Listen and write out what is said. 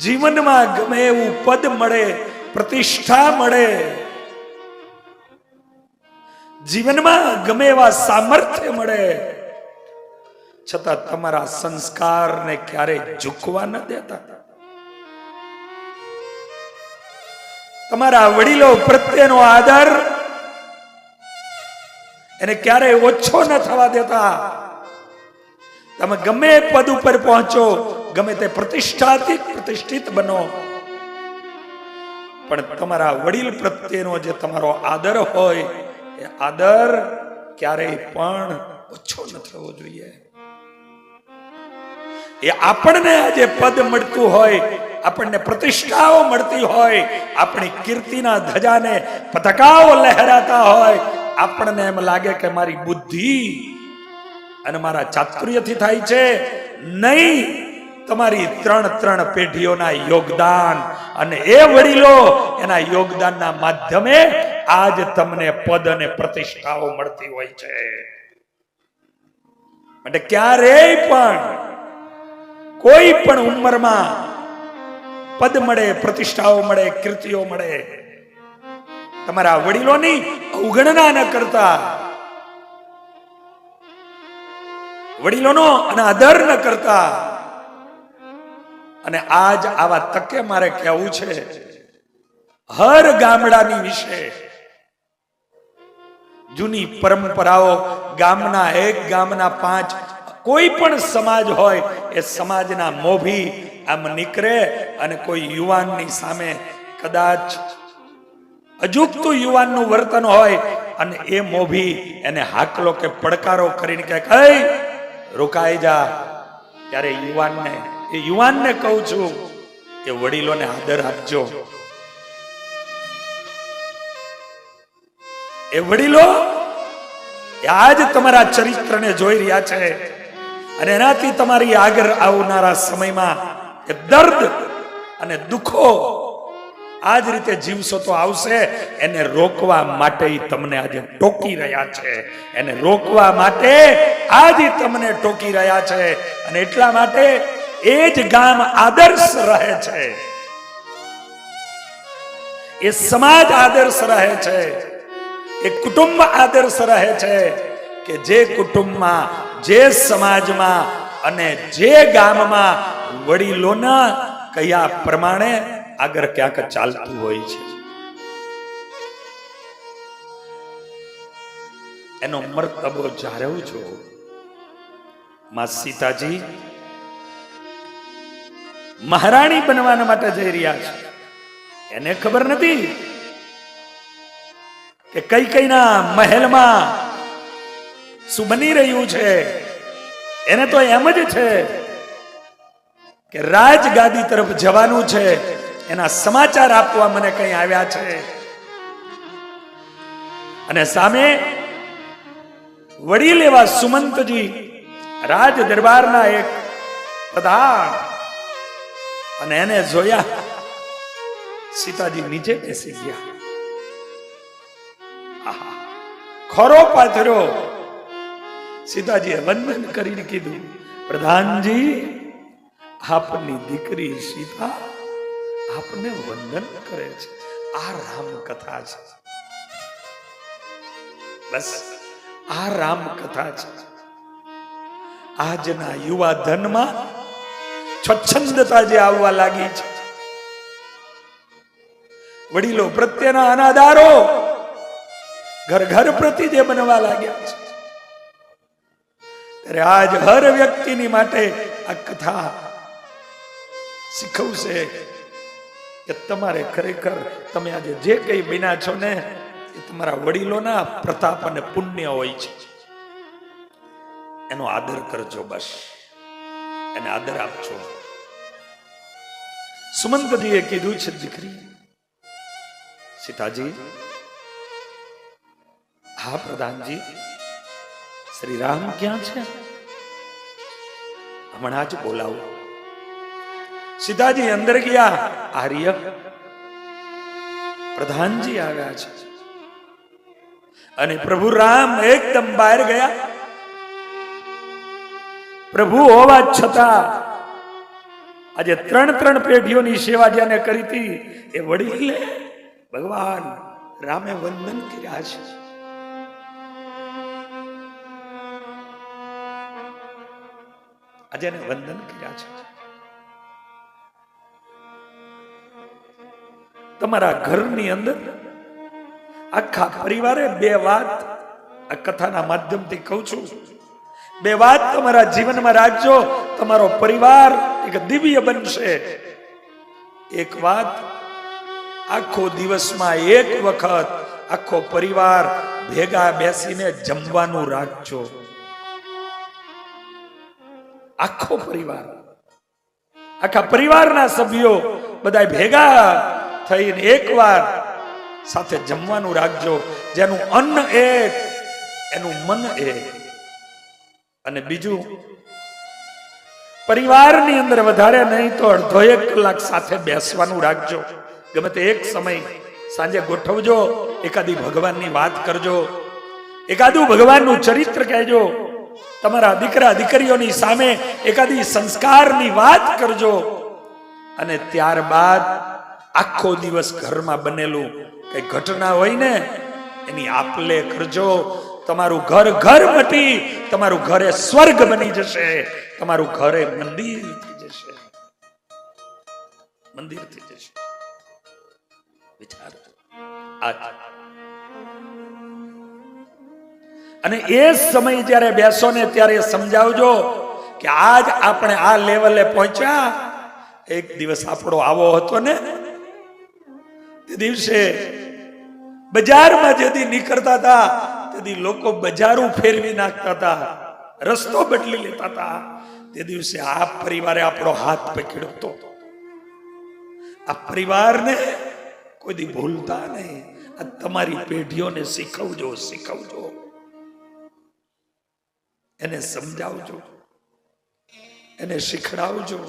જીવનમાં ગમે એવું પદ મળે, પ્રતિષ્ઠા મળે, જીવનમાં ગમે એવા સામર્થ્ય મળે, છતાં તમારા સંસ્કારને ક્યારેય ઝૂકવા ન દેતા. તમારા વડીલો પ્રત્યેનો આદર એને ક્યારેય ઓછો ન થવા દેતા. તમે ગમે પદ ઉપર પહોંચો, ગમે તે પ્રતિષ્ઠિત બનો, પણ તમારા વડીલ પ્રત્યેનો જે તમારો આદર હોય એ આદર ક્યારેય પણ ઓછો ન થવો જોઈએ. એ આપણને આજે પદ મળતું હોય, આપણને પ્રતિષ્ઠાઓ મળતી હોય, આપણી કીર્તિના ધજાને પતાકાઓ લહેરાતા હોય, આપણને એમ લાગે કે મારી બુદ્ધિ અને મારા ચાતુર્યથી થાય છે. નહીં, તમારી ત્રણ પેઢીઓના યોગદાન અને એ વડીલો એના યોગદાનના માધ્યમે આજ તમને પદ અને પ્રતિષ્ઠાઓ મળતી હોય છે. માટે ક્યારેય પણ કોઈ પણ ઉંમરમાં પદ મળે, પ્રતિષ્ઠાઓ મળે, કીર્તિઓ મળે, તમારા વડીલોની અવગણના ન કરતા, વડીલોનો અનાદર ન કરતા. અને આજ આવા તકે મારે કહેવું છે, હર ગામડાની વિશે જૂની પરંપરાઓ, ગામના 1, ગામના 5, કોઈ પણ સમાજ હોય એ સમાજના મોભી આમ નીકળે અને કોઈ યુવાનની સામે કદાચ અજુગતું યુવાનનું વર્તન હોય અને એ મોભી એને હાકલો કે પડકારો કરીને કહે કઈ રોકાઈ જા, ત્યારે યુવાનને કહું છું કે વડીલોને આદર આપજો. એ વડીલો આજ તમારા ચરિત્રને જોઈ રહ્યા છે અને એનાથી તમારી આગળ આવનારા સમયમાં એ દર્દ અને દુઃખો આજ રીતે જીવશો તો આવશે. એને રોકવા માટે તમને આજે ટોકી રહ્યા છે, એને રોકવા માટે આજે તમને ટોકી રહ્યા છે. અને એટલા માટે એ જ ગામ આદર્શ રહે છે, એ સમાજ આદર્શ રહે છે, એ કુટુંબ આદર્શ રહે છે કે જે કુટુંબમાં, જે સમાજમાં અને જે ગામમાં વડીલોના કયા પ્રમાણે આગળ ક્યાંક ચાલતું હોય છે. એનો મર્તબો જાળવજો. માં સીતાજી મહારાણી બનવાના માટે જઈ રહ્યા છે. એને ખબર નથી કે કઈકઈના મહેલમાં શું બની રહ્યું છે. એને તો એમ જ છે કે રાજગાદી તરફ જવાનું છે, એના સમાચાર આપવા મને કઈ આવ્યા છે. અને સામે વડીલ એવા સુમંતજી રાજ દરબારના એક પ્રધાન, અને એને જોયા સીતાજી નીચે બેસી ગયા. ખોરો પાથર્યો. સીતાજીએ વંદન કરીને કીધું, પ્રધાનજી, આપની દીકરી સીતા આપને વંદન કરે છે. આ રામ કથા છે, બસ આ રામ કથા છે. આજના યુવા ધનમાં સ્વચ્છંદતા જે આવવા લાગી છે, વડીલો પ્રત્યેના અનાદારો ઘર પ્રતિ જે બનવા લાગ્યા છે, ત્યારે આજ હર વ્યક્તિની માટે આ કથા શીખવશે કે તમારે ખરેખર તમે આજે જે કઈ બન્યા છો ને એ તમારા વડીલોના પ્રતાપ અને પુણ્ય હોય છે. એનો આદર કરજો, બસ એને આદર આપજો. સુમંતજીએ કીધું છે, દીકરી સીતાજી, હા પ્રધાનજી, શ્રી રામ ક્યાં છે? હમણાં જ બોલાવો. સીતાજી અંદર ગયા. આર્ય, પ્રધાનજી આવ્યા છે. અને પ્રભુ રામ એકદમ બહાર ગયા. પ્રભુ હોવા છતાં આજે 3 પેઢીઓની સેવા જેને કરી હતી એ વડીલે ભગવાન રામે વંદન કર્યા છે. આજે એને વંદન કર્યા છે. તમારા ઘરની અંદર આખા પરિવારે 2 વાત આ કથાના માધ્યમથી કહું છું, 2 વાત તમારા જીવનમાં રાખજો. તમારો પરિવાર એક દિવ્ય બનશે. એક વાત, આખો દિવસમાં એક વખત આખો પરિવાર ભેગા બેસીને જમવાનું રાખજો. આખો પરિવાર, આખા પરિવારના સભ્યો બધા ભેગા થઈને એકવાર સાથે જમવાનું રાખજો. જેનું અન્ન એક, એનું મન એક. અને બીજું, પરિવારની અંદર વધારે નહીં તો અડધો 1 કલાક સાથે બેસવાનું રાખજો. ગમે તે એક સમય સાંજે ગોઠવજો. એકાદી ભગવાનની વાત કરજો, એકાદું ભગવાનનું ચરિત્ર કહેજો. તમારા દીકરા દીકરીઓની સામે એકાદી સંસ્કારની વાત કરજો. અને ત્યારબાદ આખો દિવસ ઘરમાં બનેલું કઈ ઘટના હોય ને એની આપલે કરજો. તમારું ઘર ઘર મટી તમારું ઘરે સ્વર્ગ બની જશે. તમારું ઘરે મંદિર થઈ જશે. મંદિર થઈ જશે. વિચાર. અને એ સમય જ્યારે બેસો ને ત્યારે સમજાવજો કે આજ આપણે આ લેવલે પહોંચ્યા. એક દિવસ આપણો આવો હતો ને, તે દિવસે બજારમાં જેથી નીકળતા હતા તેથી લોકો બજારો ફેરવી નાખતા હતા, રસ્તો બદલી લેતા હતા. તે દિવસે આ પરિવારે આપણો હાથ પકડ્યો હતો. આ પરિવારને કોઈ દી ભૂલતા નહીં. આ તમારી પેઢીઓને શીખવજો, શીખવજો, એને સમજાવજો, એને શીખડાવજો.